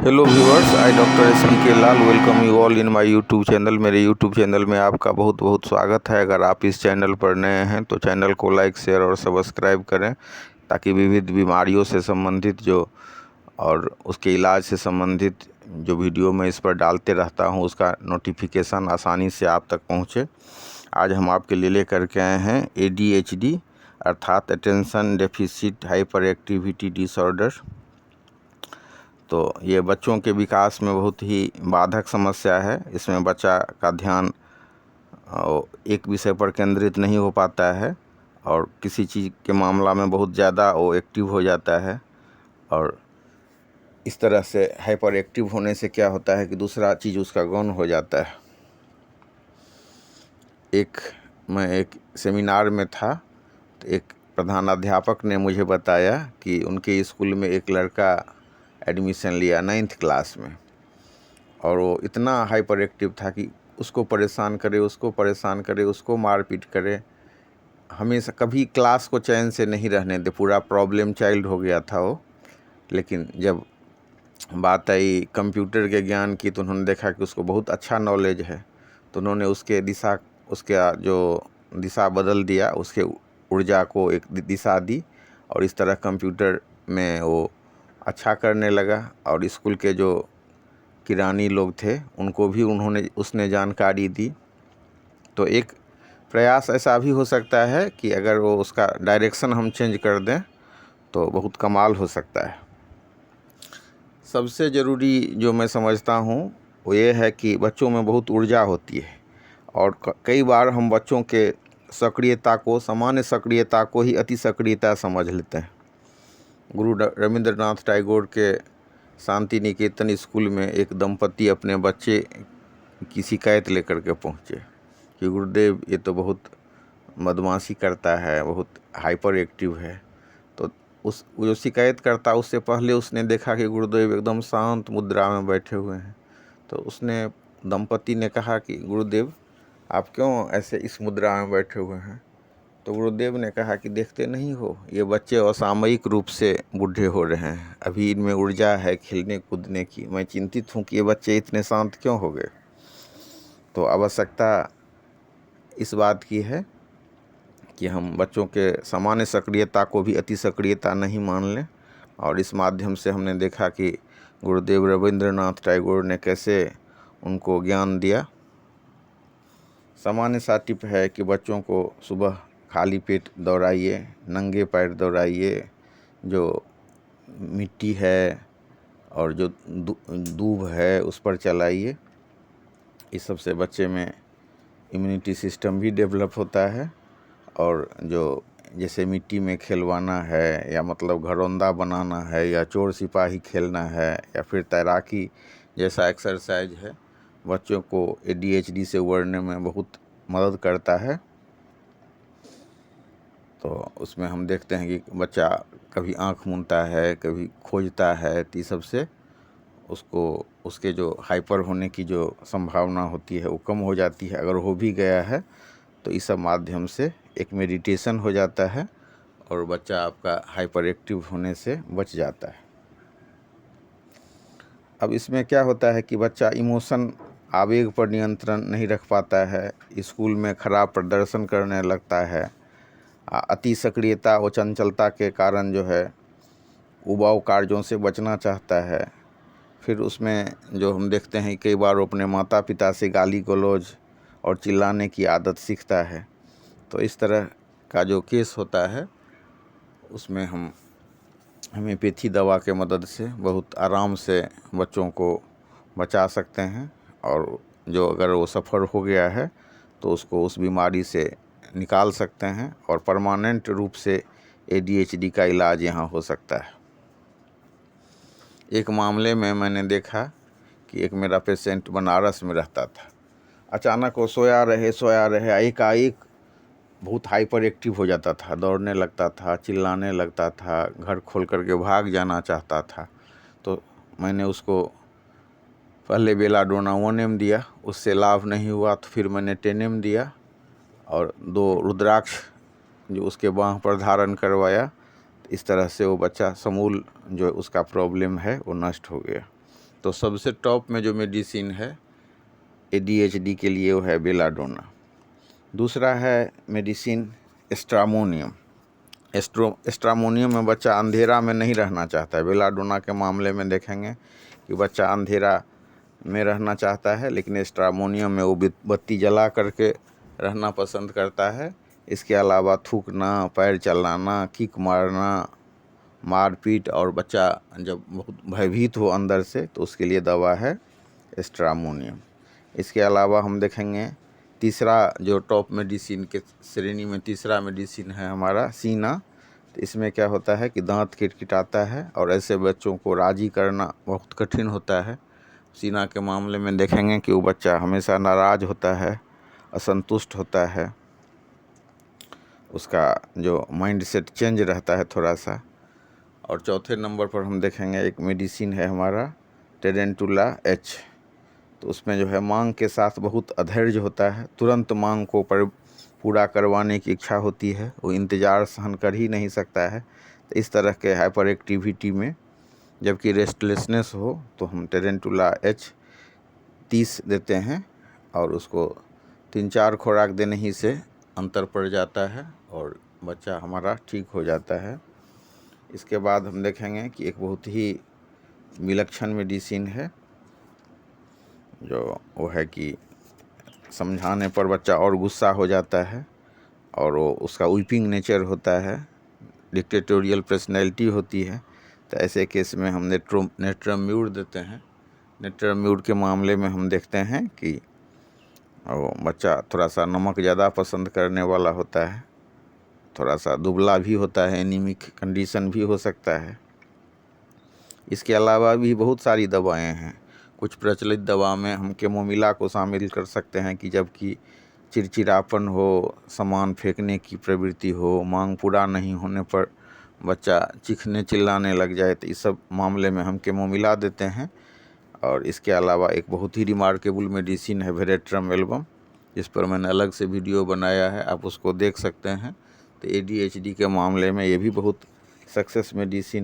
Hello viewers, I doctor SBK Lal welcome you all in my YouTube channel. मेरे YouTube channel में आपका बहुत बहुत स्वागत है। अगर आप इस चैनल पर नए हैं तो चैनल को लाइक, शेयर और सब्सक्राइब करें ताकि विविध बीमारियों से संबंधित जो और उसके इलाज से संबंधित जो वीडियो मैं इस पर डालते रहता हूं उसका नोटिफिकेशन आसानी से आप तक पहुंचे। आज हम आपके लिए लेकर के आए हैं ADHD अर्थात attention deficit hyper activity disorder. तो ये बच्चों के विकास में बहुत ही बाधक समस्या है। इसमें बच्चा का ध्यान एक विषय पर केंद्रित नहीं हो पाता है और किसी चीज़ के मामला में बहुत ज़्यादा वो एक्टिव हो जाता है। और इस तरह से हाइपर एक्टिव होने से क्या होता है कि दूसरा चीज़ उसका गौण हो जाता है। मैं एक सेमिनार में था तो एक प्रधानाध्यापक ने मुझे बताया कि उनके स्कूल में एक लड़का एडमिशन लिया 9th क्लास में और वो इतना हाइपर एक्टिव था कि उसको परेशान करे, उसको मारपीट करे, हमेशा कभी क्लास को चैन से नहीं रहने दे। पूरा प्रॉब्लम चाइल्ड हो गया था वो। लेकिन जब बात आई कंप्यूटर के ज्ञान की तो उन्होंने देखा कि उसको बहुत अच्छा नॉलेज है, तो उन्होंने उसके दिशा बदल दिया, उसके ऊर्जा को एक दिशा दी और इस तरह कंप्यूटर में वो अच्छा करने लगा। और स्कूल के जो किरानी लोग थे उनको भी उसने जानकारी दी। तो एक प्रयास ऐसा भी हो सकता है कि अगर वो उसका डायरेक्शन हम चेंज कर दें तो बहुत कमाल हो सकता है। सबसे ज़रूरी जो मैं समझता हूँ वो ये है कि बच्चों में बहुत ऊर्जा होती है और कई बार हम बच्चों के सामान्य सक्रियता को ही अति सक्रियता समझ लेते हैं। गुरु रविंद्रनाथ टैगोर के शांति निकेतन स्कूल में एक दंपति अपने बच्चे की शिकायत लेकर के पहुँचे कि गुरुदेव ये तो बहुत बदमाशी करता है, बहुत हाइपर एक्टिव है। तो वो जो शिकायत करता उससे पहले उसने देखा कि गुरुदेव एकदम शांत मुद्रा में बैठे हुए हैं। तो उसने दंपति ने कहा कि गुरुदेव आप क्यों ऐसे इस मुद्रा में बैठे हुए हैं? तो गुरुदेव ने कहा कि देखते नहीं हो, ये बच्चे असामयिक रूप से बूढ़े हो रहे हैं, अभी इनमें ऊर्जा है खेलने कूदने की। मैं चिंतित हूँ कि ये बच्चे इतने शांत क्यों हो गए। तो आवश्यकता इस बात की है कि हम बच्चों के सामान्य सक्रियता को भी अति सक्रियता नहीं मान लें। और इस माध्यम से हमने देखा कि गुरुदेव रविंद्रनाथ टैगोर ने कैसे उनको ज्ञान दिया। सामान्य सा टिप है कि बच्चों को सुबह खाली पेट दौड़ाइए, नंगे पैर दौड़ाइए, जो मिट्टी है और जो दूब है उस पर चलाइए। इस सब से बच्चे में इम्यूनिटी सिस्टम भी डेवलप होता है। और जो जैसे मिट्टी में खेलवाना है या मतलब घरौंदा बनाना है या चोर सिपाही खेलना है या फिर तैराकी जैसा एक्सरसाइज है, बच्चों को ADHD से उबरने में बहुत मदद करता है। तो उसमें हम देखते हैं कि बच्चा कभी आँख मूंदता है, कभी खोजता है, तो इस सब से उसके जो हाइपर होने की जो संभावना होती है वो कम हो जाती है। अगर हो भी गया है तो इस सब माध्यम से एक मेडिटेशन हो जाता है और बच्चा आपका हाइपर एक्टिव होने से बच जाता है। अब इसमें क्या होता है कि बच्चा आवेग पर नियंत्रण नहीं रख पाता है, स्कूल में खराब प्रदर्शन करने लगता है, अति सक्रियता व चंचलता के कारण जो है उबाऊ कार्यों से बचना चाहता है। फिर उसमें जो हम देखते हैं कई बार वो अपने माता पिता से गाली गलौज और चिल्लाने की आदत सीखता है। तो इस तरह का जो केस होता है उसमें हम होम्योपैथी दवा के मदद से बहुत आराम से बच्चों को बचा सकते हैं। और जो अगर वो सफ़र हो गया है तो उसको उस बीमारी से निकाल सकते हैं और परमानेंट रूप से ADHD का इलाज यहाँ हो सकता है। एक मामले में मैंने देखा कि एक मेरा पेशेंट बनारस में रहता था। अचानक वो सोया रहे एकाएक बहुत हाइपर एक्टिव हो जाता था, दौड़ने लगता था, चिल्लाने लगता था, घर खोल करके भाग जाना चाहता था। तो मैंने उसको पहले बेलाडोना 1M दिया, उससे लाभ नहीं हुआ तो फिर मैंने 10M दिया और 2 रुद्राक्ष जो उसके बाँह पर धारण करवाया। इस तरह से वो बच्चा समूल जो उसका प्रॉब्लम है वो नष्ट हो गया। तो सबसे टॉप में जो मेडिसिन है ADHD के लिए वो है बेलाडोना। दूसरा है मेडिसिन एस्ट्रामोनियम। एस्ट्रामोनियम में बच्चा अंधेरा में नहीं रहना चाहता है। बेलाडोना के मामले में देखेंगे कि बच्चा अंधेरा में रहना चाहता है, लेकिन एस्ट्रामोनियम में वो बत्ती जला करके रहना पसंद करता है। इसके अलावा थूकना, पैर चलाना, किक मारना, मारपीट, और बच्चा जब बहुत भयभीत हो अंदर से तो उसके लिए दवा है एस्ट्रामोनियम। इसके अलावा हम देखेंगे तीसरा जो टॉप मेडिसिन के श्रेणी में तीसरा मेडिसिन है हमारा सीना। तो इसमें क्या होता है कि दांत किटकिटाता है और ऐसे बच्चों को राजी करना बहुत कठिन होता है। सीना के मामले में देखेंगे कि वो बच्चा हमेशा नाराज़ होता है, असंतुष्ट होता है, उसका जो माइंड सेट चेंज रहता है थोड़ा सा। और चौथे नंबर पर हम देखेंगे एक मेडिसिन है हमारा टेरेंटुला H। तो उसमें जो है मांग के साथ बहुत अधैर्य होता है, तुरंत मांग को पूरा करवाने की इच्छा होती है, वो इंतज़ार सहन कर ही नहीं सकता है। तो इस तरह के हाइपर एक्टिविटी में जबकि रेस्टलेसनेस हो तो हम टेरेंटुला H 30 देते हैं और उसको 3-4 खुराक देने ही से अंतर पड़ जाता है और बच्चा हमारा ठीक हो जाता है। इसके बाद हम देखेंगे कि एक बहुत ही विलक्षण मेडिसिन है जो वो है कि समझाने पर बच्चा और गुस्सा हो जाता है और वो उसका वीपिंग नेचर होता है, डिक्टेटोरियल पर्सनैलिटी होती है। तो ऐसे केस में हम नेट्रम्यूर देते हैं। नेट्रम्यूर के मामले में हम देखते हैं कि वो बच्चा थोड़ा सा नमक ज़्यादा पसंद करने वाला होता है, थोड़ा सा दुबला भी होता है, एनीमिक कंडीशन भी हो सकता है। इसके अलावा भी बहुत सारी दवाएं हैं। कुछ प्रचलित दवा में हम कैमोमिला को शामिल कर सकते हैं कि जबकि चिड़चिड़ापन हो, सामान फेंकने की प्रवृत्ति हो, मांग पूरा नहीं होने पर बच्चा चीखने चिल्लाने लग जाए, तो इस सब मामले में हम कैमोमिला देते हैं। और इसके अलावा एक बहुत ही रिमार्केबल मेडिसिन है वेरेट्रम एल्बम, जिस पर मैंने अलग से वीडियो बनाया है, आप उसको देख सकते हैं। तो ADHD के मामले में ये भी बहुत सक्सेस मेडिसिन है।